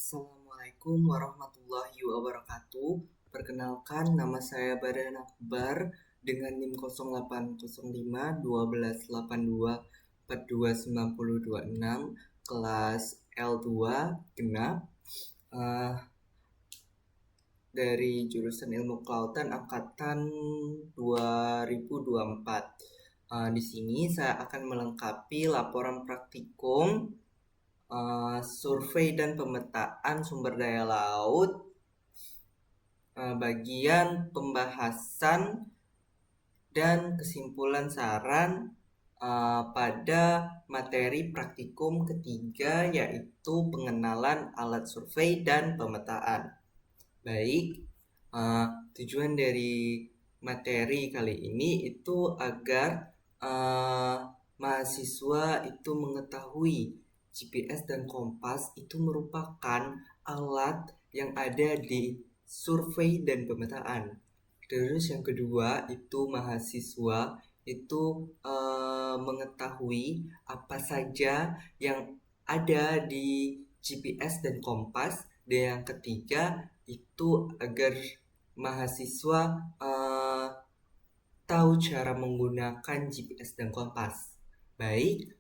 Assalamualaikum warahmatullahi wabarakatuh. Perkenalkan, nama saya Badan Akbar dengan NIM 0805 1282 429026 kelas L2 genap dari jurusan Ilmu Kelautan angkatan 2024. Di sini saya akan melengkapi laporan praktikum survei dan pemetaan sumber daya laut, bagian pembahasan dan kesimpulan saran pada materi praktikum ketiga, yaitu pengenalan alat survei dan pemetaan. Baik, tujuan dari materi kali ini itu agar mahasiswa itu mengetahui GPS dan kompas itu merupakan alat yang ada di survei dan pemetaan. Terus yang kedua itu mahasiswa itu mengetahui apa saja yang ada di GPS dan kompas. Dan yang ketiga itu agar mahasiswa tahu cara menggunakan GPS dan kompas. Baik,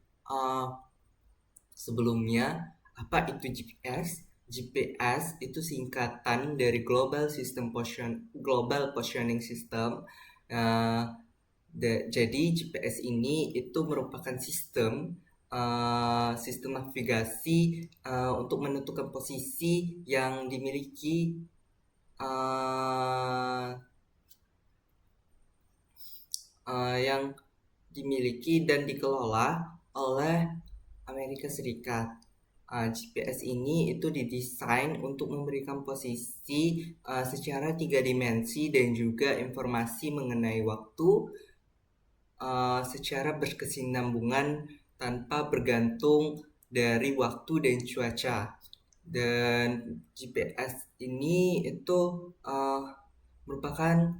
sebelumnya, apa itu GPS? GPS itu singkatan dari Global Positioning System. Jadi GPS ini itu merupakan sistem navigasi untuk menentukan posisi yang dimiliki dan dikelola oleh Amerika Serikat. GPS ini itu didesain untuk memberikan posisi secara 3 dimensi dan juga informasi mengenai waktu secara berkesinambungan tanpa bergantung dari waktu dan cuaca. Dan GPS ini itu merupakan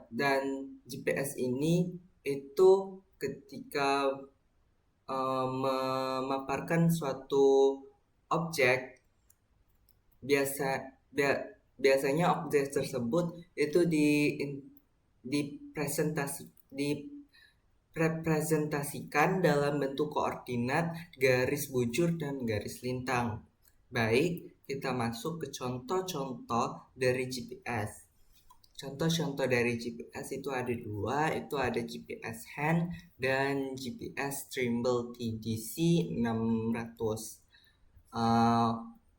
dan GPS ini itu ketika memaparkan suatu objek, biasanya objek tersebut itu direpresentasikan dalam bentuk koordinat, garis bujur, dan garis lintang. Baik, kita masuk ke contoh-contoh dari GPS. Contoh-contoh dari GPS itu ada dua, itu ada GPS hand dan GPS Trimble TDC 600.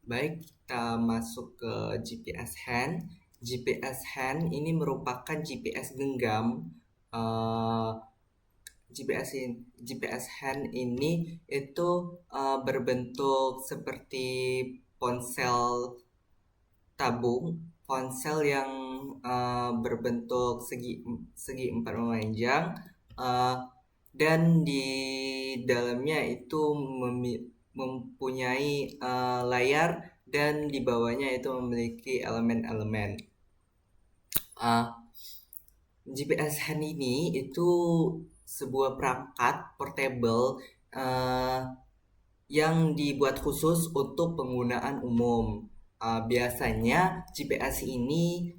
Baik, kita masuk ke GPS hand. GPS hand ini merupakan GPS genggam. GPS hand ini itu berbentuk seperti ponsel tabung, ponsel yang berbentuk segi 4 memanjang, dan di dalamnya itu mempunyai layar dan di bawahnya itu memiliki elemen-elemen. GPS hand ini itu sebuah perangkat portable yang dibuat khusus untuk penggunaan umum. Biasanya GPS ini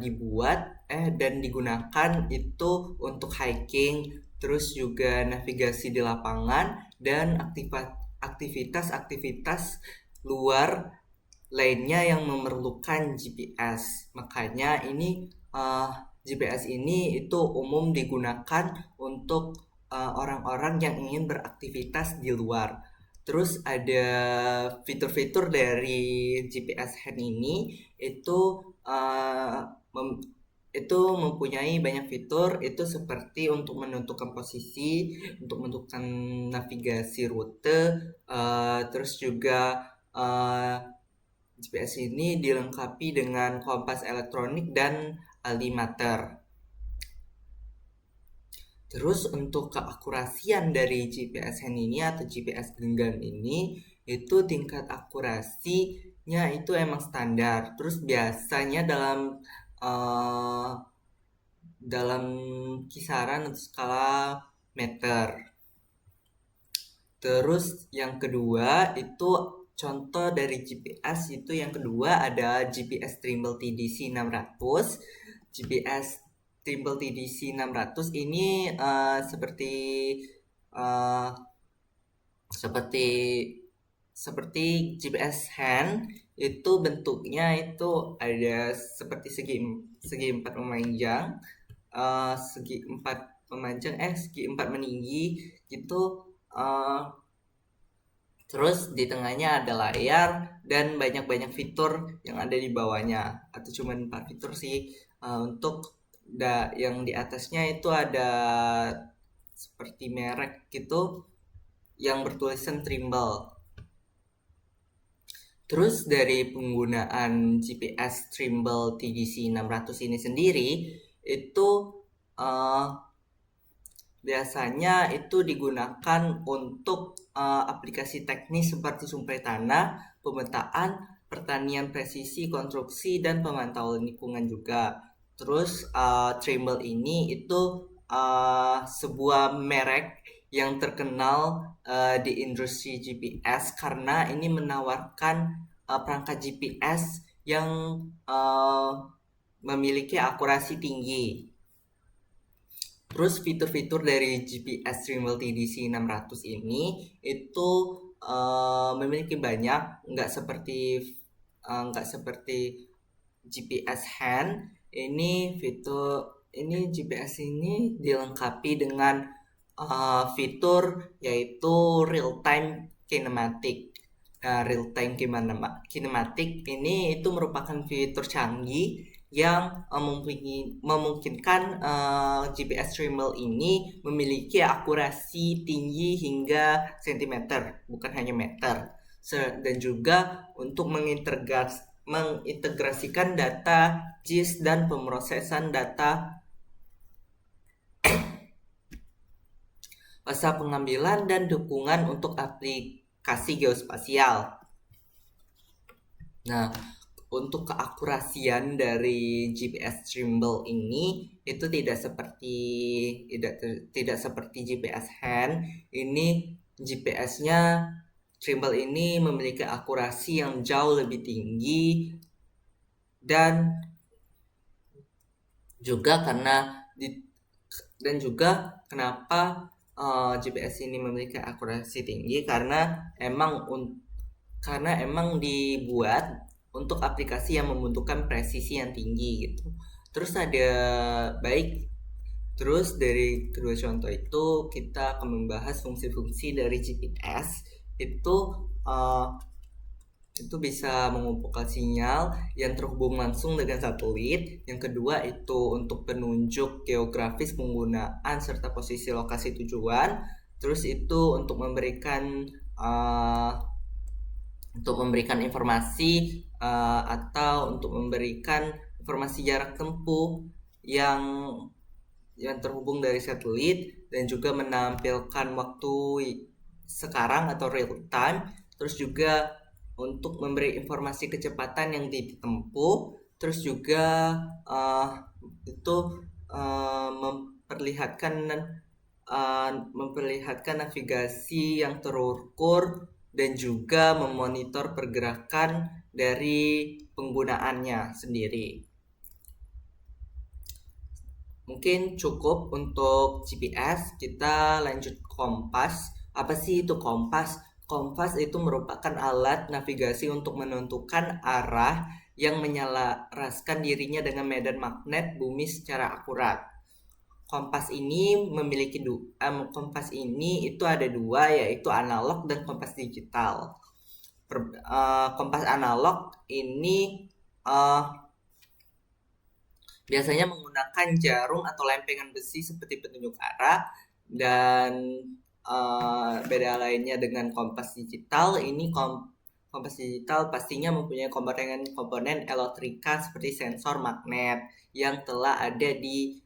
dibuat dan digunakan itu untuk hiking, terus juga navigasi di lapangan dan aktivitas-aktivitas luar lainnya yang memerlukan GPS. Makanya ini GPS ini itu umum digunakan untuk orang-orang yang ingin beraktivitas di luar. Terus ada fitur-fitur dari GPS hand ini itu mempunyai banyak fitur, itu seperti untuk menentukan posisi, untuk menentukan navigasi rute, terus juga GPS ini dilengkapi dengan kompas elektronik dan altimeter. Terus untuk keakurasian dari GPS hand ini atau GPS genggam ini itu tingkat akurasinya itu emang standar. Terus biasanya dalam kisaran atau skala meter. Terus yang kedua itu contoh dari GPS itu yang kedua ada GPS Trimble TDC 600. GPS Trimble TDC 600 ini uh, seperti seperti GPS hand, itu bentuknya itu ada seperti segi empat memanjang, segi empat meninggi gitu. uh, Terus di tengahnya ada layar dan banyak-banyak fitur yang ada di bawahnya, atau cuma 4 fitur sih. Untuk yang di atasnya itu ada seperti merek gitu yang bertulisan Trimble. Terus dari penggunaan GPS Trimble TDC 600 ini sendiri itu uh, biasanya itu digunakan untuk aplikasi teknis seperti sumpah tanah, pemetaan, pertanian presisi, konstruksi, dan pemantauan lingkungan juga. Terus Trimble ini itu sebuah merek yang terkenal di industri GPS karena ini menawarkan perangkat GPS yang memiliki akurasi tinggi. Terus fitur-fitur dari GPS Trimble TDC 600 ini itu memiliki banyak, nggak seperti GPS hand. Ini GPS ini dilengkapi dengan fitur yaitu real time kinematic. Nah, real time kinematic ini itu merupakan fitur canggih yang memungkinkan GPS Trimble ini memiliki akurasi tinggi hingga sentimeter, bukan hanya meter. Dan juga untuk mengintegrasikan data JIS dan pemrosesan data pasca pengambilan dan dukungan untuk aplikasi geospasial. Nah, untuk keakurasian dari GPS Trimble ini itu tidak seperti GPS hand. Ini GPS-nya Trimble ini memiliki akurasi yang jauh lebih tinggi, dan juga kenapa GPS ini memiliki akurasi tinggi karena emang dibuat untuk aplikasi yang membutuhkan presisi yang tinggi gitu. Terus dari kedua contoh itu kita akan membahas fungsi-fungsi dari GPS. Itu bisa mengumpulkan sinyal yang terhubung langsung dengan satelit. Yang kedua itu untuk penunjuk geografis penggunaan serta posisi lokasi tujuan. Terus itu untuk memberikan informasi atau untuk memberikan informasi jarak tempuh yang terhubung dari satelit, dan juga menampilkan waktu sekarang atau real time. Terus juga untuk memberi informasi kecepatan yang ditempuh. Terus juga itu memperlihatkan navigasi yang terukur dan juga memonitor pergerakan dari penggunaannya sendiri. Mungkin cukup untuk GPS. Kita lanjut kompas. Apa sih itu kompas? Kompas itu merupakan alat navigasi untuk menentukan arah yang menyelaraskan dirinya dengan medan magnet bumi secara akurat. Kompas ini itu ada dua, yaitu analog dan kompas digital. Kompas analog ini biasanya menggunakan jarum atau lempengan besi seperti petunjuk arah. Dan beda lainnya dengan kompas digital, kompas digital pastinya mempunyai komponen elektrika seperti sensor magnet yang telah ada di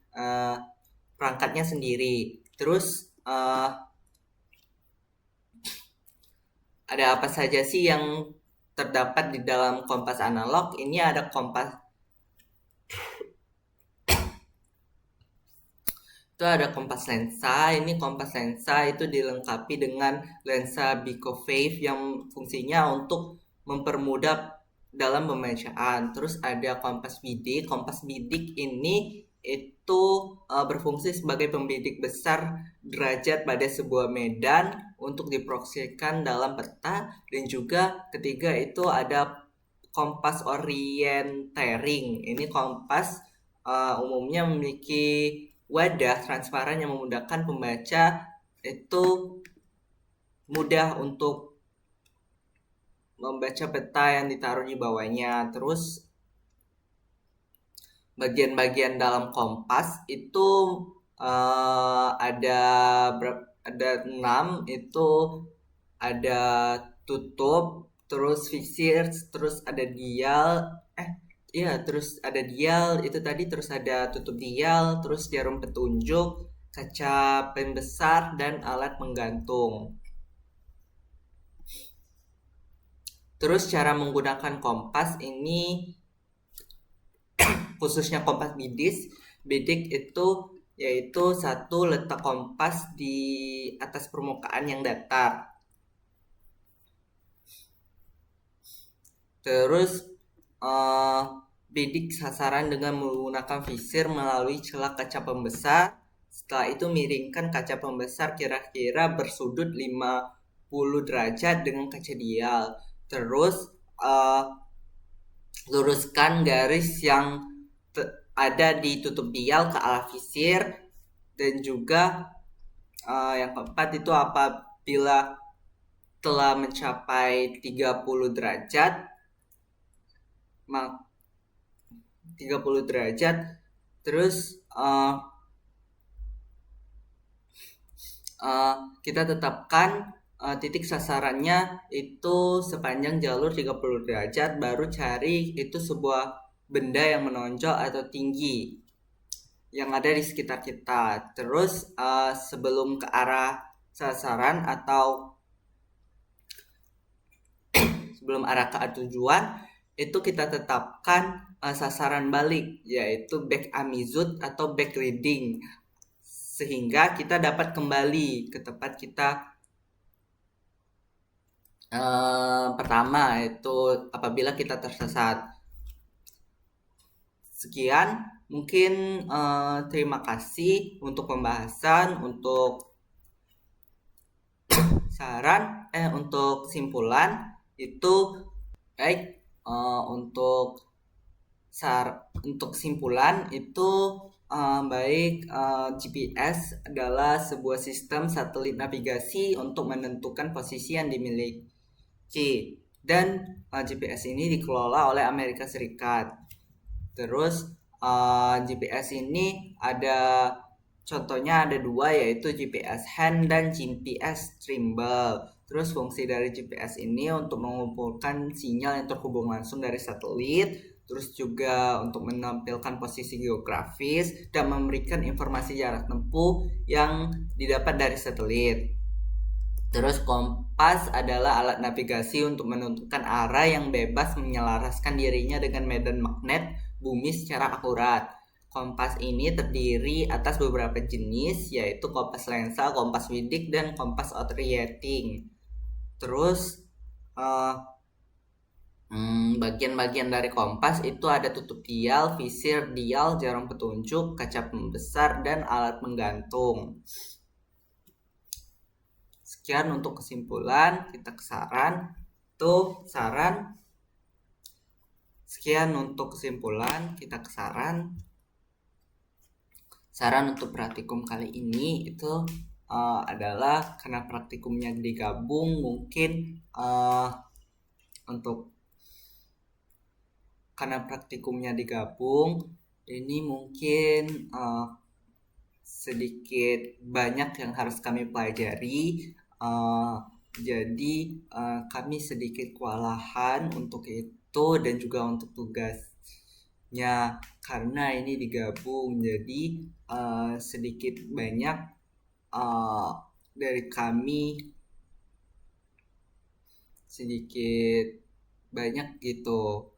perangkatnya sendiri. Terus ada apa saja sih yang terdapat di dalam kompas analog? Ini ada itu ada kompas lensa. Ini kompas lensa itu dilengkapi dengan lensa Bicofave yang fungsinya untuk mempermudah dalam pembacaan. Terus ada kompas bidik. Kompas bidik ini itu berfungsi sebagai pembidik besar derajat pada sebuah medan untuk diproyeksikan dalam peta. Dan juga ketiga itu ada kompas orientering. Ini kompas umumnya memiliki wadah transparan yang memudahkan pembaca itu mudah untuk membaca peta yang ditaruh di bawahnya. Terus bagian-bagian dalam kompas itu ada 6, itu ada tutup, terus fixir, terus ada dial, terus ada dial itu tadi, terus ada tutup dial, terus jarum petunjuk, kaca pembesar, dan alat menggantung. Terus cara menggunakan kompas ini, khususnya kompas bidik itu yaitu satu, letak kompas di atas permukaan yang datar. Terus bidik sasaran dengan menggunakan visir melalui celah kaca pembesar. Setelah itu miringkan kaca pembesar kira-kira bersudut 50 derajat dengan kaca dial. Terus luruskan garis yang ada di tutup dial ke arah visir. Dan juga yang keempat itu apabila telah mencapai 30 derajat 30 derajat terus kita tetapkan titik sasarannya itu sepanjang jalur 30 derajat, baru cari itu sebuah benda yang menonjol atau tinggi yang ada di sekitar kita. Terus sebelum ke arah sasaran atau sebelum arah ke tujuan itu kita tetapkan sasaran balik, yaitu back amizut atau back reading, sehingga kita dapat kembali ke tempat kita pertama, itu apabila kita tersesat. Sekian, mungkin terima kasih untuk pembahasan. Untuk untuk kesimpulan itu baik. Untuk kesimpulan itu baik, GPS adalah sebuah sistem satelit navigasi untuk menentukan posisi yang dimiliki, dan GPS ini dikelola oleh Amerika Serikat. Terus GPS ini contohnya ada 2, yaitu GPS hand dan GPS thimble. Terus fungsi dari GPS ini untuk mengumpulkan sinyal yang terhubung langsung dari satelit, terus juga untuk menampilkan posisi geografis dan memberikan informasi jarak tempuh yang didapat dari satelit. Terus kompas adalah alat navigasi untuk menentukan arah yang bebas menyelaraskan dirinya dengan medan magnet bumi secara akurat. Kompas ini terdiri atas beberapa jenis, yaitu kompas lensa, kompas bidik, dan kompas orienting. Terus bagian-bagian dari kompas itu ada tutup dial, visir dial, jarum petunjuk, kaca pembesar, dan alat menggantung. Sekian untuk kesimpulan, kita ke saran. Sekian untuk kesimpulan, kita ke saran. Saran untuk praktikum kali ini itu adalah karena praktikumnya digabung, mungkin karena praktikumnya digabung ini mungkin sedikit banyak yang harus kami pelajari. Jadi kami sedikit kewalahan untuk itu dan juga untuk tugasnya karena ini digabung. Jadi sedikit banyak dari kami sedikit banyak gitu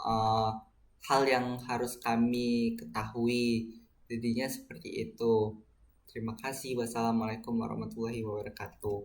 hal yang harus kami ketahui, jadinya seperti itu. Terima kasih. Wassalamualaikum warahmatullahi wabarakatuh.